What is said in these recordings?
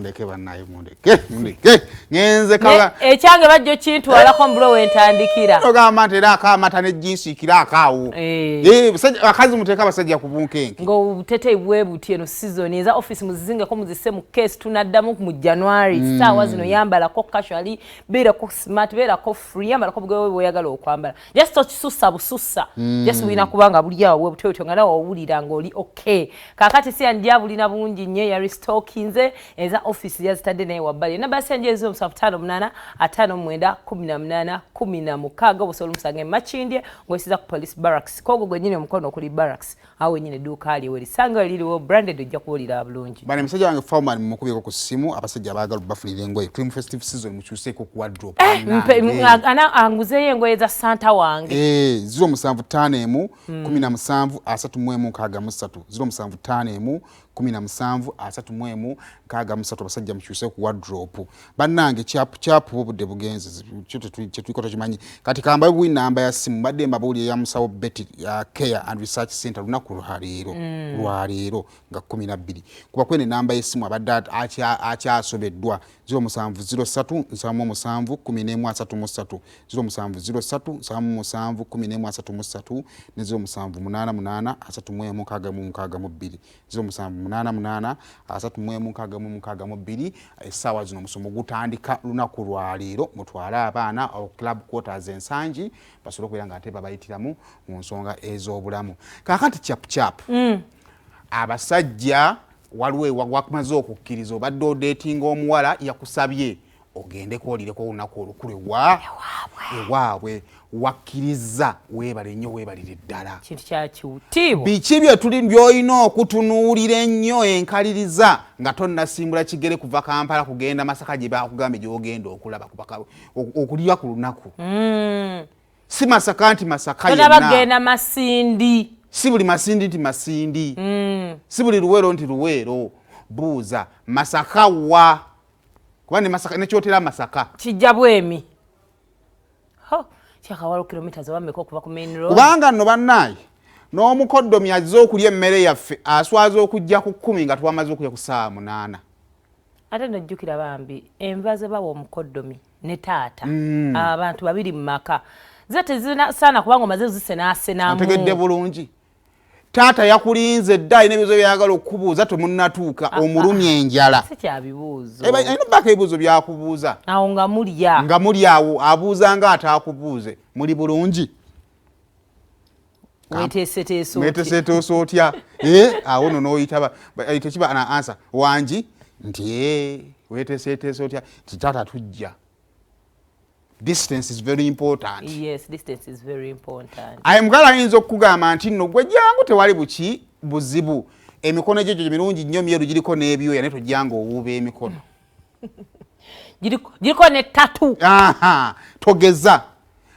mundeke bannaye mundeke ngenze kala ekyange bajjo kintu alako mbulo wentandikira ogamba nti era akamata ne jinsi kira akaawo akazi muteeka abasajja ku bunkenke ng'obuteteeyi bwe buti eno season eza office muzizingeko muzisse mu case tunaddamu mu January saawa zino yambalako casually beerako smart beerako free yambalako bugewe bw'oyagala okwambala just okisussa busussa just bulina kubanga buli awo bwebutyo nga nawe owulira ng'oli okay kaakati si yanjya bulina bungi nnyo ya restockinze eza office yazitadde naye wabbali nabasi yanjya ezo 758581816 obusobola omusanga emakindye ng'oyisiza ku police barracks kogo gwennyini omukono okuli barracks awo wennyini edduuka aliwo erisanga liriwo branded ojja kuwulira bulungi bane musajja wange Foreman mukubeko ku simu abasajja abaagala bafunira engoye tuli festive season mukyuseeko ku wardrobe anguzeyo engoye za Santa wange 075 17 33 075 17 33 basajja mukyuse ku wardrobe bannange chap obudde bugenze kyetwiko tokimanyi kati kamba bwi namba ya simu badde mabuli ya musawo Betty Care and Research Center lunaku lwaleero nga 12 kuba kwene namba ya simu abadde akyasobeddwa 0703 07 0703 ne 0788 essaawa zino musomo gutandika lunaku lwaleero mutwale abaana club quarters ensangi basobole okubeera nga ate babayitiramu mu nsonga ez'obulamu kaakati chap abasajja waliwo wamaze okukkiriza obadde odeetinga omuwala yakusabye ogende kuwulireko olunaku olukulu ewaabwe wakkiriza weebale nnyo weebalire ddala kintu kyakiwutiibwa biki bye tuli by'olina okutunuulira ennyo enkaliriza nga tonnasimbula kigere kuva Kampala kugenda Masaka gye baakugambye gy'ogenda okulaba okulya ku lunaku si Masaka nti Masaka yenna bagenda Masindi si buli Masindi nti Masindi si buli Luweero nti Luweero buuza Masaka wa kuba ne Masaka nekyotera Masaka kijja bwemi kyakawalo kilomita zawameka okuva ku main road kubanga nno bannaye n'omukoddomi azze okulya emmere yaffe aswaza okujja ku 10 nga twamaze okulya ku 8 ate nojjukira bambi enva ze bawa omukoddomi ne taata abantu babiri mu maka ze tezinasaana kubanga omaze zisenaasenamu ntegedde bulungi taata yakulinze dda alina ebibuuzo byayagala okubuuza temunnatuuka omulumya enjala si kyabibuuzo alina baka ebibuuzo byakubuuza awo nga muli awo abuuza nga ataakubuuze muli bulungi weteeseteesa otya awo no n'oyita tekiba na ansa wangi nti weteeseteesa otya nti taata tujja. Distance is very important. Yes, distance is very important. Ayamugala ayinza okugamba nti nno gwe jangu tewali buki buzibu. Emikono gye mirungi nnyo myeru giriko n'ebyoya ne tojjanga owuuba emikono. Giriko ne tatu. Togeza.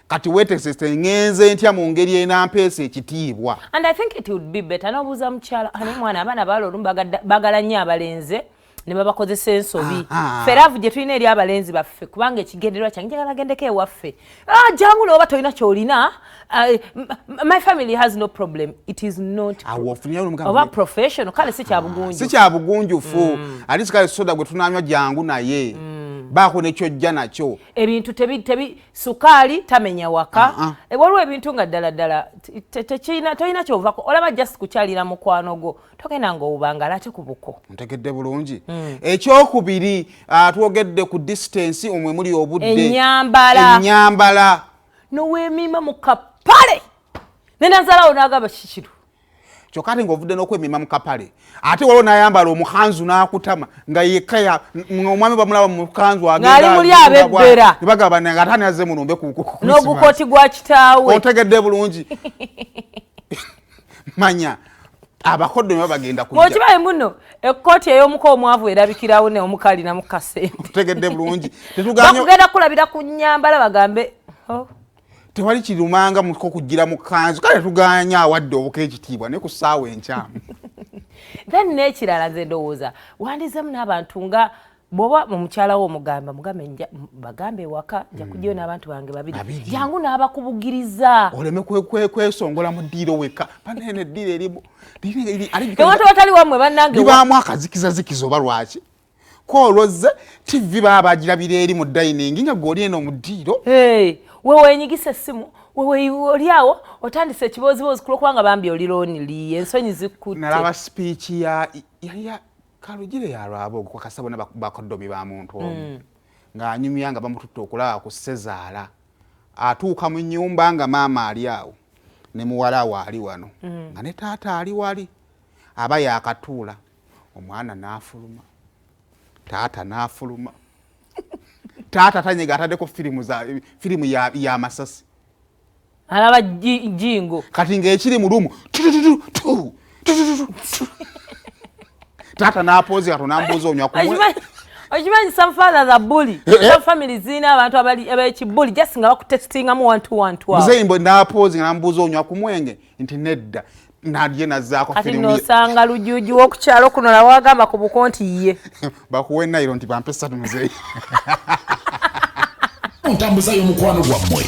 Kati weteesese ngenze ntya mu ngeri enampeesa ekitiibwa. And I think it would be better n'obuuza mukyala ani mwana abaana balolu bagala nnyo abalenze ne babakozesa ensobi feravu gye tulina eri abalenzi baffe kubanga ekigendererwa kyange njagala gendeko ewaffe jangu n'oba tolina kyolina my family has no problem. It is not oba professional kale si kyabugunjufu ati kale soda gwe tunanywa jangu naye baako nekyojja nakyo ebintu tebi sukaali tamenya waka waliwo ebintu nga ddala tolina kyovako olaba just kukyalira mukwano gwo togenda ng'owubangala ate ku buko ntegedde bulungi ekyokubiri twogedde ku distance omwe muli obudde ennyambala noweemima mu kapale nenazalawo n'agamba kikiru kyokka ate ng'ovudde n'okwemima mu kapale ate waliwo n'ayambala omukanzu n'akutama nga yekka omwami bamulaba mu kanzu ng'ali muli abebbera ne bagamba nga ate ani azze mulumbe n'ogukooti gwa kitaawe otegedde bulungi manya abakoddomi babagenda kujja okibaye muno ekkooti ey'omuko omwavu erabikirawo ne omukalina mu kasente otegedde bulungi bakugenda kulabira ku nnyambala bagambe tewali kirumanga muko kugira mu kanzu kale tuganya awadde obuka ekitiibwa ne ku ssaawa enkyamu then n'ekirala nze ndowooza wandizemu n'abantu nga bwoba omukyala wo mugambe bagambe ewaka nja kujjayo n'abantu bange babiri jangu n'abakubugiriza oleme kwesongola mu ddiiro wekka banene eddiiro erimu ewatu batali wamwe bannange libaamu akazikizazikiza oba lwaki kwolozze TV baba girabira eri mu dining nga goli eno mu ddiiro wewe enyigisa essimu wewe oliawo otandise ekibozibozi kulokubanga bambi oli lonely ensonyi zikutte nalaba speech ya Kalugire yalwabo kwa kasabona bakodomi ba muntu omu nga anyumya nga bamututte okulaba ku Sezaala atuuka mu nyumba nga maama ali awo ne muwala waali wano nga ne taata ali wali aba yakatuula omwana n'afuluma taata n'afuluma taata tanyega ataddeko firimu ya masasi alaba jingo kati ng'ekiri mu lumu taata n'apoozi kato n'ambuuza onywa kumwe okimanyi some fathers are bully some families zina abantu abekibully just nga bakutestingamu 1-2-1-2 muzeyimbo n'apoozi nga n'ambuuza onywa ku mwenge nti nedda nadye nazaako firimu ati nosanga lujuju w'okukyalo kuno nawagamba ku bukonti ye bakuwe nayiro nti bampe 3 muzeyi ntambuzayo omukwano gwammwe